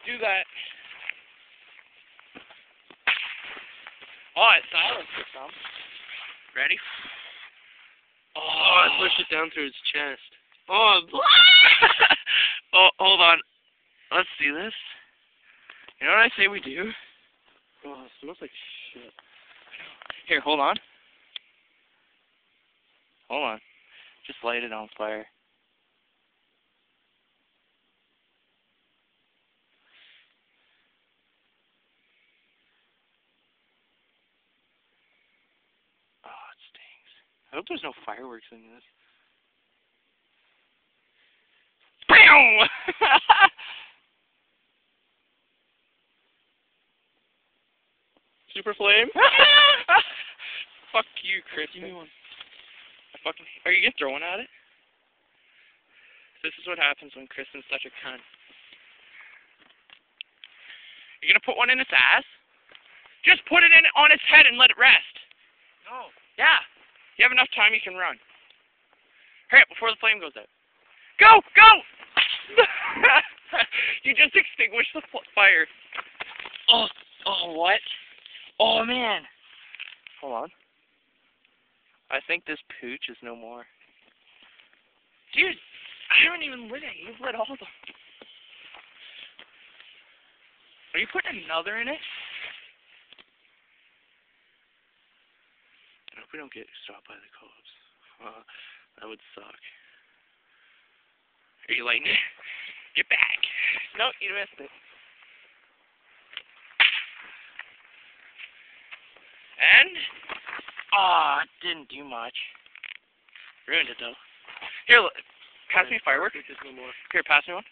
do that. Oh, it's silent for some. Ready? Oh, I pushed it down through his chest. Oh, oh, hold on. Let's see this. You know what I say we do? Oh, it smells like shit. Here, hold on. Hold on. Just light it on fire. Oh, it stings. I hope there's no fireworks in this. BAM! Super flame? Fuck you, Chris. Give me one. Are you gonna throw one at it? This is what happens when Kristen's such a cunt. You're gonna put one in its ass? Just put it in on its head and let it rest. No. Yeah. You have enough time, you can run. Hurry up before the flame goes out. Go! Go! You just extinguished the fire. Oh, what? Oh, man. Hold on. I think this pooch is no more. Dude, I haven't even lit it. You've lit all of them. Are you putting another in it? I hope we don't get stopped by the cops. That would suck. Are you lighting it? Get back. No, you missed it. And? Aw, it didn't do much. Ruined it, though. Here, pass me a firework. There's no more. Here, pass me one.